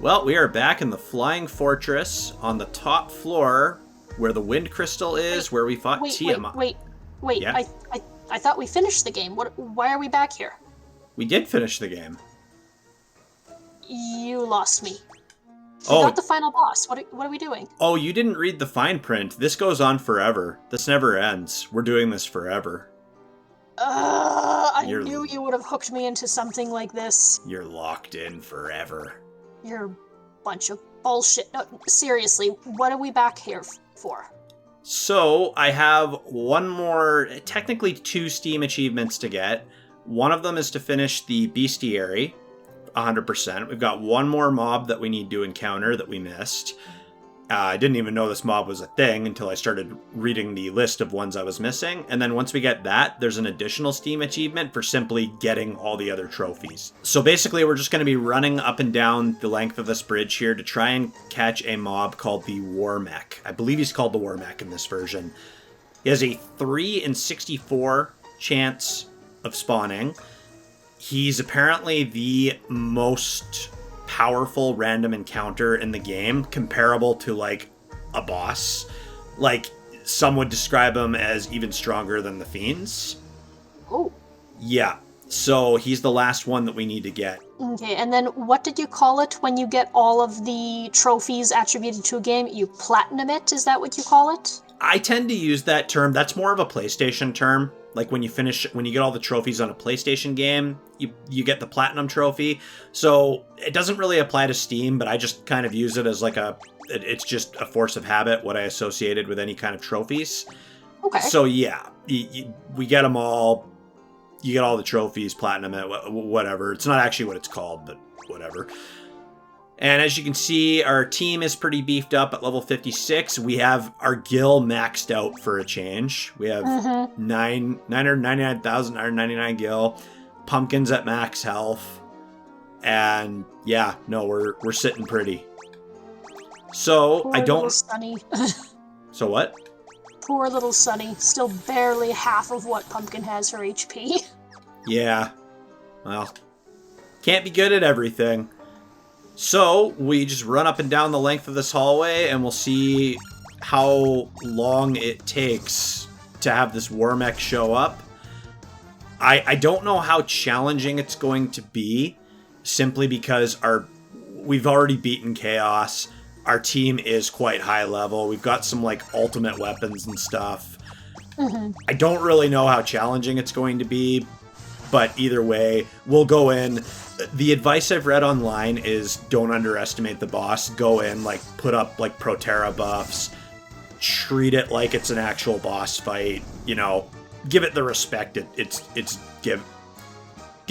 Well, we are back in the Flying Fortress on the top floor where the Wind Crystal is, where we fought Tiamat. Wait. Yeah? I thought we finished the game. Why are we back here? We did finish the game. You lost me. We got the final boss. What are we doing? Oh, you didn't read the fine print. This goes on forever. This never ends. We're doing this forever. I knew you would have hooked me into something like this. You're locked in forever. You're a bunch of bullshit. No, seriously, what are we back here for? So, I have one more, technically 2 Steam achievements to get. One of them is to finish the Bestiary, 100%. We've got one more mob that we need to encounter that we missed. I didn't even know this mob was a thing until I started reading the list of ones I was missing. And then once we get that, there's an additional Steam achievement for simply getting all the other trophies. So basically, we're just going to be running up and down the length of this bridge here to try and catch a mob called the Warmech. I believe he's called the Warmech in this version. He has a 3 in 64 chance of spawning. He's apparently the most powerful random encounter in the game, comparable to like a boss. Like, some would describe him as even stronger than the fiends. Oh. Yeah, so he's the last one that we need to get. Okay, and then what did you call it when you get all of the trophies attributed to a game? You platinum it? Is that what you call it? I tend to use that term. That's more of a PlayStation term. Like when you get all the trophies on a PlayStation game, you get the platinum trophy. So it doesn't really apply to Steam, but I just kind of use it as like it's just a force of habit, what I associated with any kind of trophies. Okay. So yeah, we get them all. You get all the trophies, platinum, whatever. It's not actually what it's called, but whatever. And as you can see, our team is pretty beefed up at level 56. We have our gil maxed out for a change. We have 999,999 gil, pumpkins at max health, and yeah, no, we're sitting pretty. So Poor little Sunny. So what? Poor little Sunny, still barely half of what Pumpkin has for HP. Yeah, well, can't be good at everything. So, we just run up and down the length of this hallway, and we'll see how long it takes to have this Warmech show up. I don't know how challenging it's going to be, simply because we've already beaten Chaos. Our team is quite high level. We've got some, like, ultimate weapons and stuff. I don't really know how challenging it's going to be, but either way, we'll go in. The advice I've read online is don't underestimate the boss. Go in, like, put up, like, Protera buffs. Treat it like it's an actual boss fight. You know, give it the respect give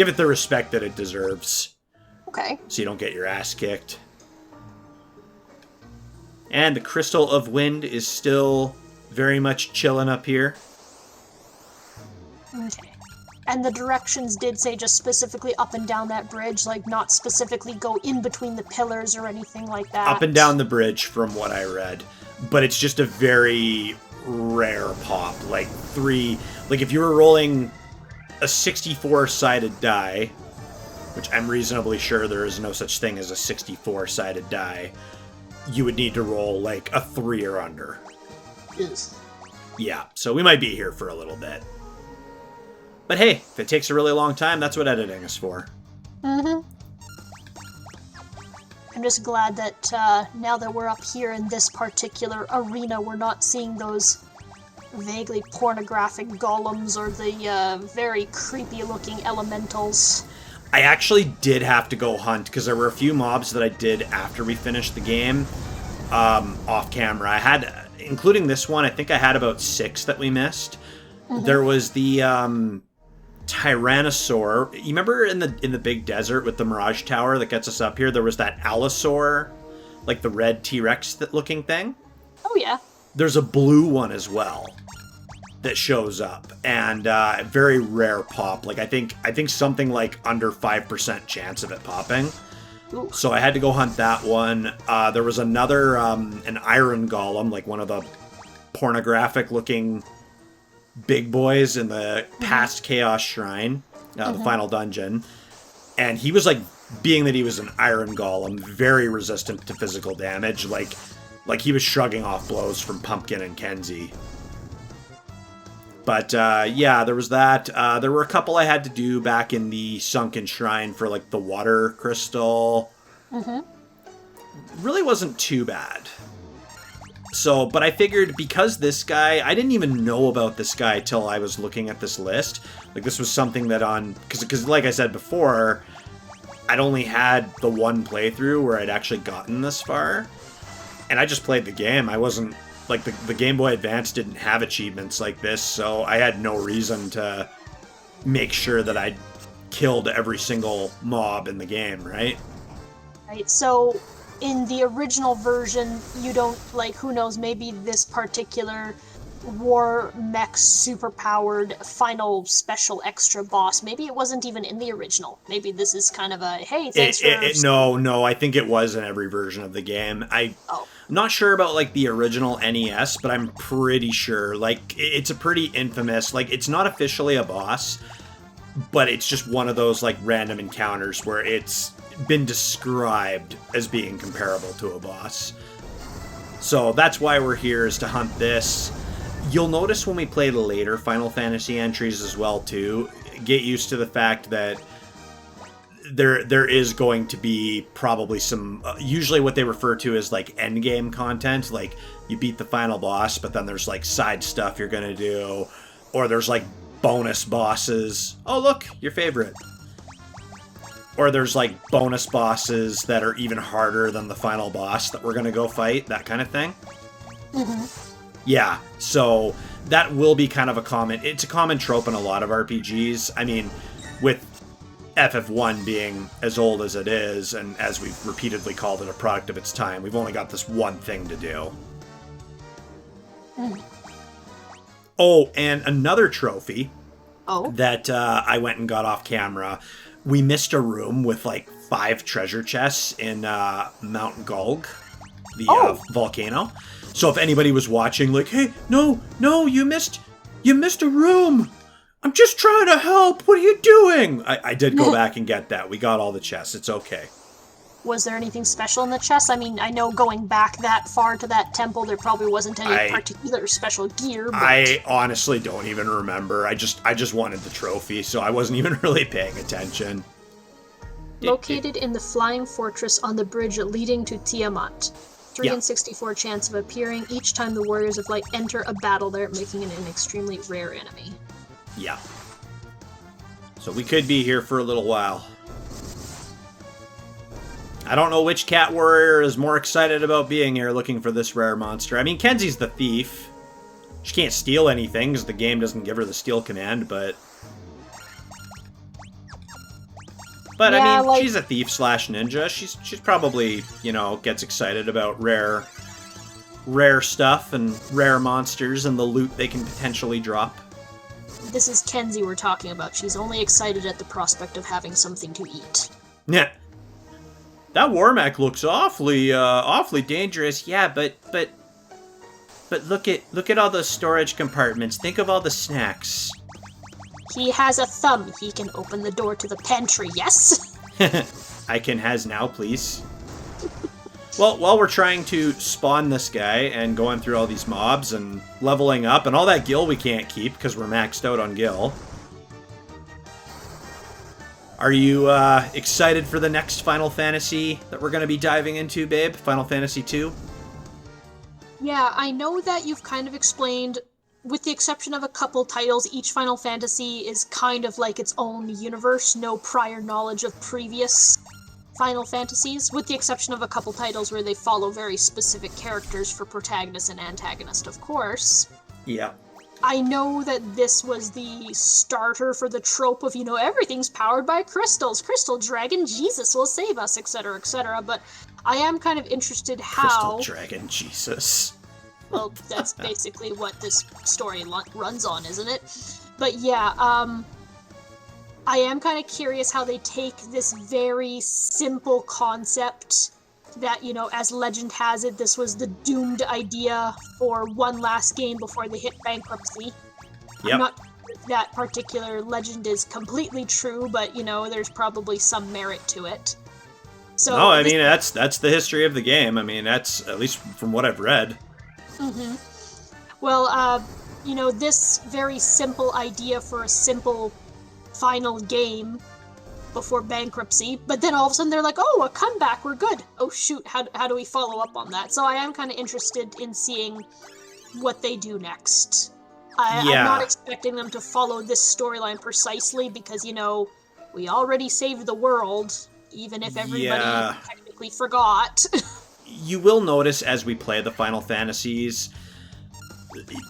it the respect that it deserves. Okay. So you don't get your ass kicked. And the Crystal of Wind is still very much chilling up here. Okay. And the directions did say just specifically up and down that bridge, like not specifically go in between the pillars or anything like that. Up and down the bridge from what I read. But it's just a very rare pop. Like if you were rolling a 64-sided die, which I'm reasonably sure there is no such thing as a 64-sided die, you would need to roll like a 3 or under. Yes. Yeah, so we might be here for a little bit. But hey, if it takes a really long time, that's what editing is for. I'm just glad that now that we're up here in this particular arena, we're not seeing those vaguely pornographic golems or the very creepy-looking elementals. I actually did have to go hunt, because there were a few mobs that I did after we finished the game, off camera. I had, including this one, I think I had about 6 that we missed. There was the Tyrannosaur. You remember in the big desert with the Mirage Tower that gets us up here, there was that Allosaur, like the red T-Rex looking thing? Oh, yeah. There's a blue one as well that shows up, and very rare pop. Like I think something like under 5% chance of it popping. Ooh. So I had to go hunt that one. There was another an iron golem, like one of the pornographic looking big boys in the past Chaos Shrine, the final dungeon. And he was like, being that he was an iron golem, very resistant to physical damage. Like he was shrugging off blows from Pumpkin and Kenzie. But yeah, there was that. There were a couple I had to do back in the Sunken Shrine for like the water crystal. Really wasn't too bad. So, but I figured because this guy, I didn't even know about this guy till I was looking at this list. Like, this was something that because like I said before, I'd only had the one playthrough where I'd actually gotten this far. And I just played the game. I wasn't, like, the Game Boy Advance didn't have achievements like this, so I had no reason to make sure that I'd killed every single mob in the game, right? Right, so in the original version, you don't, like, who knows, maybe this particular Warmech superpowered final special extra boss, maybe it wasn't even in the original. Maybe this is kind of a, hey, thanks for... No, I think it was in every version of the game. I'm not sure about, like, the original NES, but I'm pretty sure, like, it's a pretty infamous, like, it's not officially a boss, but it's just one of those, like, random encounters where it's been described as being comparable to a boss. So that's why we're here, is to hunt this. You'll notice when we play the later Final Fantasy entries as well, too, get used to the fact that there is going to be probably some, usually what they refer to as, like, endgame content, like, you beat the final boss, but then there's, like, side stuff you're gonna do, or there's, like, bonus bosses. Oh, look, your favorite. Or there's, like, bonus bosses that are even harder than the final boss that we're gonna go fight, that kind of thing. Yeah, so that will be kind of it's a common trope in a lot of RPGs. I mean, with FF1 being as old as it is, and as we've repeatedly called it a product of its time, we've only got this one thing to do. Oh, and another trophy that I went and got off camera. We missed a room with, like, 5 treasure chests in Mount Gulg, the volcano. So if anybody was watching, like, hey, no, you missed a room. I'm just trying to help. What are you doing? I did go back and get that. We got all the chests. It's okay. Was there anything special in the chest? I mean, I know going back that far to that temple, there probably wasn't any particular special gear. But... I honestly don't even remember. I just wanted the trophy, so I wasn't even really paying attention. Located in the flying fortress on the bridge leading to Tiamat. 3 in 64 chance of appearing each time the Warriors of Light enter a battle there, making it an extremely rare enemy. Yeah. So we could be here for a little while. I don't know which cat warrior is more excited about being here looking for this rare monster. I mean, Kenzie's the thief. She can't steal anything because the game doesn't give her the steal command, but... But, yeah, I mean, like, she's a thief / ninja. She's probably, you know, gets excited about rare stuff and rare monsters and the loot they can potentially drop. This is Kenzie we're talking about. She's only excited at the prospect of having something to eat. Yeah. That Warmech looks awfully dangerous. Yeah, but look at all those storage compartments. Think of all the snacks. He has a thumb. He can open the door to the pantry, yes? I can has now, please. Well, while we're trying to spawn this guy and going through all these mobs and leveling up and all that gil we can't keep because we're maxed out on gil. Are you excited for the next Final Fantasy that we're going to be diving into, babe? Final Fantasy 2? Yeah, I know that you've kind of explained... With the exception of a couple titles, each Final Fantasy is kind of like its own universe, no prior knowledge of previous Final Fantasies, with the exception of a couple titles where they follow very specific characters for protagonist and antagonist, of course. Yeah. I know that this was the starter for the trope of, you know, everything's powered by crystals, Crystal Dragon, Jesus will save us, etc., but I am kind of interested how... Crystal Dragon, Jesus... Well, that's basically what this story runs on, isn't it? But yeah, I am kind of curious how they take this very simple concept that, you know, as legend has it, this was the doomed idea for one last game before they hit bankruptcy. Yep. I'm not that particular legend is completely true, but, there's probably some merit to it. So no, I mean, that's the history of the game. I mean, that's, at least from what I've read. Mm-hmm. Well, this very simple idea for a simple final game before bankruptcy, but then all of a sudden they're like, oh, a comeback, we're good. Oh, shoot, how do we follow up on that? So I am kind of interested in seeing what they do next. I'm not expecting them to follow this storyline precisely because, we already saved the world, even if everybody technically forgot. You will notice as we play the Final Fantasies,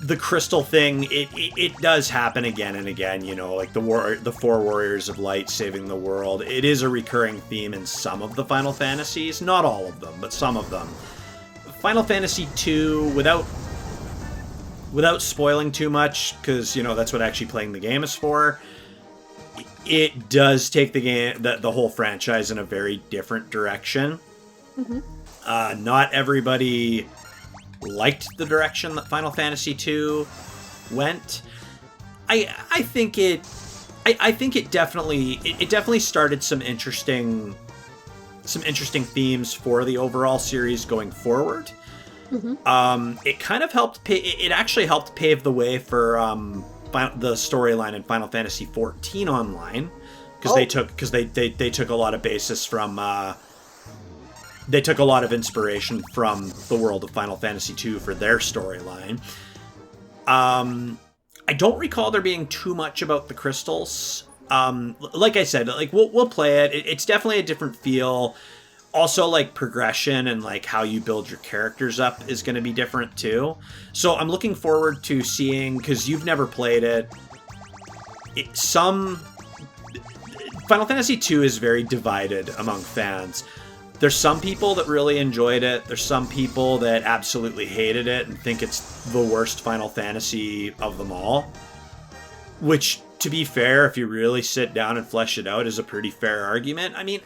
the crystal thing, it does happen again and again, like the four warriors of light saving the world. It is a recurring theme in some of the Final Fantasies, not all of them, but some of them. Final Fantasy II, without spoiling too much, because, that's what actually playing the game is for, it does take the game, the whole franchise in a very different direction. Mm-hmm. Not everybody liked the direction that Final Fantasy II went. I think it definitely started some interesting themes for the overall series going forward. Mm-hmm. It kind of helped. It actually helped pave the way for the storyline in Final Fantasy XIV Online, because they took a lot of basis from. They took a lot of inspiration from the world of Final Fantasy II for their storyline. I don't recall there being too much about the crystals. Like I said, like we'll play it. It's definitely a different feel. Also, like, progression and like how you build your characters up is going to be different too. So I'm looking forward to seeing, because you've never played it. Final Fantasy II is very divided among fans. There's some people that really enjoyed it. There's some people that absolutely hated it and think it's the worst Final Fantasy of them all. Which, to be fair, if you really sit down and flesh it out, is a pretty fair argument. I mean,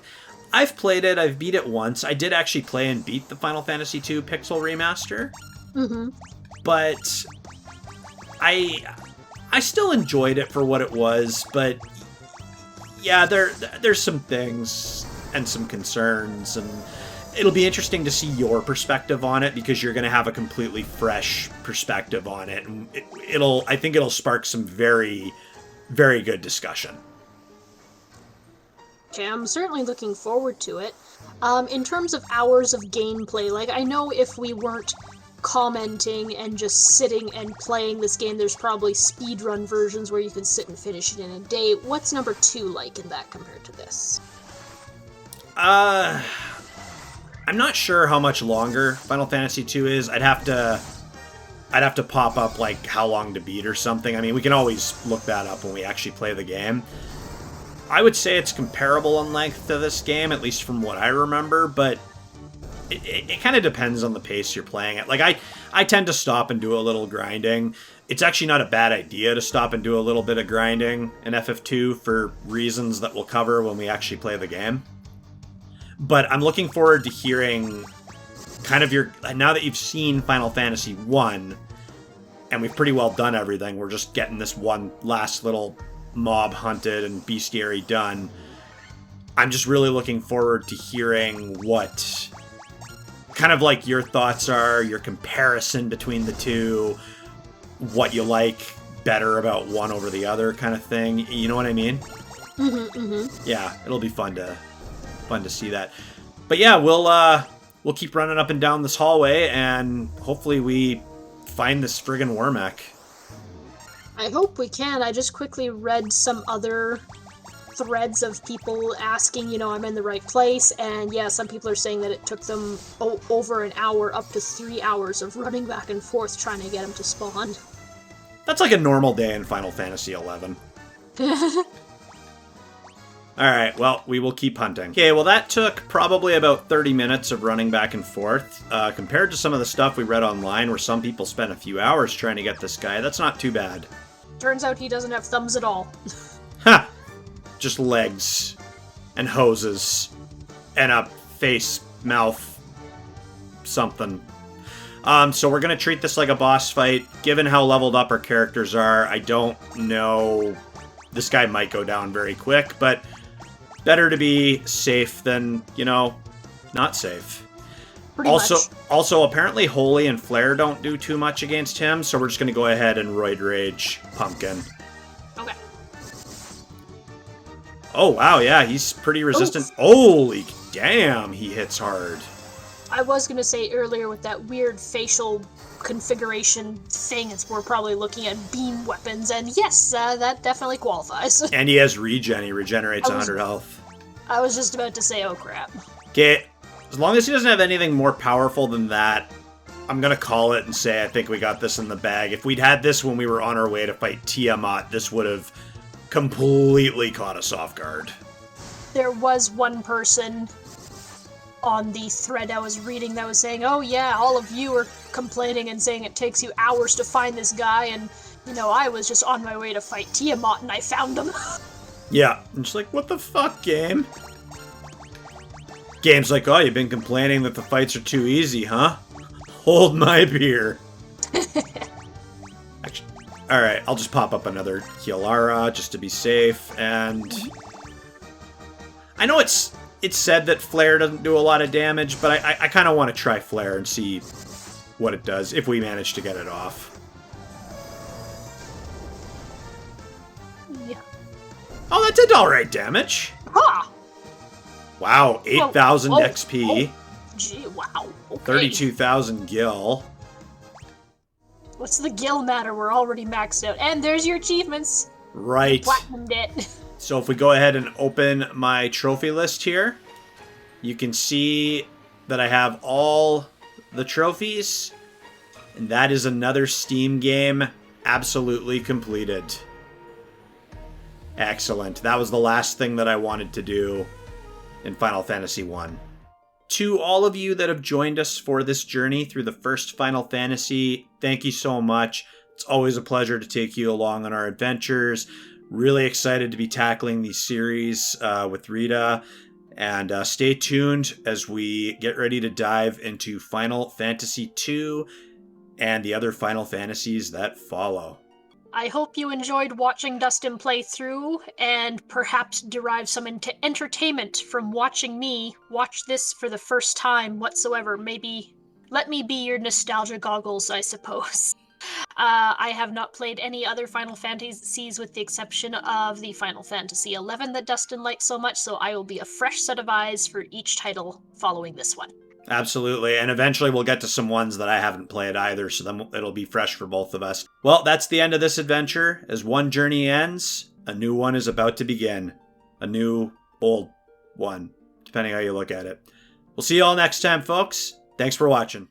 I've played it. I've beat it once. I did actually play and beat the Final Fantasy II Pixel Remaster. Mm-hmm. But I still enjoyed it for what it was. But yeah, there's some things and some concerns, and it'll be interesting to see your perspective on it, because you're going to have a completely fresh perspective on it, and I think it'll spark some very, very good discussion. Okay, I'm certainly looking forward to it. In terms of hours of gameplay, like, I know if we weren't commenting and just sitting and playing this game, there's probably speedrun versions where you can sit and finish it in a day. What's number 2 like in that compared to this? I'm not sure how much longer Final Fantasy II is. I'd have to pop up like how long to beat or something. I mean, we can always look that up when we actually play the game. I would say it's comparable in length to this game, at least from what I remember, but it kind of depends on the pace you're playing it. Like, I tend to stop and do a little grinding. It's actually not a bad idea to stop and do a little bit of grinding in FF2 for reasons that we'll cover when we actually play the game. But I'm looking forward to hearing kind of now that you've seen Final Fantasy 1, and we've pretty well done everything, we're just getting this one last little mob hunted and bestiary done. I'm just really looking forward to hearing what kind of like your thoughts are, your comparison between the two, what you like better about one over the other kind of thing. You know what I mean? Mm-hmm, mm-hmm. Yeah, it'll be fun to see that. But yeah, we'll keep running up and down this hallway, and hopefully we find this friggin' Warmech. I hope we can. I just quickly read some other threads of people asking, I'm in the right place, and yeah, some people are saying that it took them over an hour, up to 3 hours of running back and forth trying to get him to spawn. That's like a normal day in Final Fantasy XI. Alright, well, we will keep hunting. Okay, well, that took probably about 30 minutes of running back and forth. Compared to some of the stuff we read online where some people spent a few hours trying to get this guy, that's not too bad. Turns out he doesn't have thumbs at all. Ha! Just legs. And hoses. And a face, mouth, something. So we're going to treat this like a boss fight. Given how leveled up our characters are, I don't know. This guy might go down very quick, but better to be safe than, not safe. Pretty much. Also, apparently Holy and Flare don't do too much against him, so we're just going to go ahead and Roid Rage Pumpkin. Okay. Oh, wow, yeah, he's pretty resistant. Oof. Holy damn, he hits hard. I was going to say earlier with that weird facial configuration thing, we're probably looking at beam weapons, and yes, that definitely qualifies. And he has regen, he regenerates 100 health. I was just about to say, oh crap. Okay, as long as he doesn't have anything more powerful than that, I'm going to call it and say I think we got this in the bag. If we'd had this when we were on our way to fight Tiamat, this would have completely caught us off guard. There was one person on the thread I was reading that was saying, oh yeah, all of you are complaining and saying it takes you hours to find this guy, and, I was just on my way to fight Tiamat and I found him. Yeah, and just like, what the fuck, game? Game's like, oh, you've been complaining that the fights are too easy, huh? Hold my beer. Actually, alright, I'll just pop up another Kialara just to be safe, and I know it's said that Flare doesn't do a lot of damage, but I kind of want to try Flare and see what it does, if we manage to get it off. Yeah. Oh, that did alright damage. Huh! Wow, 8,000 XP. Gee, wow. Okay. 32,000 gil. What's the gil matter? We're already maxed out. And there's your achievements. Right. Platinumed it. So if we go ahead and open my trophy list here, you can see that I have all the trophies, and that is another Steam game absolutely completed. Excellent. That was the last thing that I wanted to do in Final Fantasy 1. To all of you that have joined us for this journey through the first Final Fantasy, thank you so much. It's always a pleasure to take you along on our adventures. Really excited to be tackling these series with Rita. And stay tuned as we get ready to dive into Final Fantasy II and the other Final Fantasies that follow. I hope you enjoyed watching Dustin play through, and perhaps derive some entertainment from watching me watch this for the first time whatsoever. Maybe let me be your nostalgia goggles, I suppose. I have not played any other Final Fantasies with the exception of the Final Fantasy XI that Dustin likes so much, so I will be a fresh set of eyes for each title following this one. Absolutely, and eventually we'll get to some ones that I haven't played either, so then it'll be fresh for both of us. Well, that's the end of this adventure. As one journey ends, a new one is about to begin. A new, old one, depending how you look at it. We'll see you all next time, folks. Thanks for watching.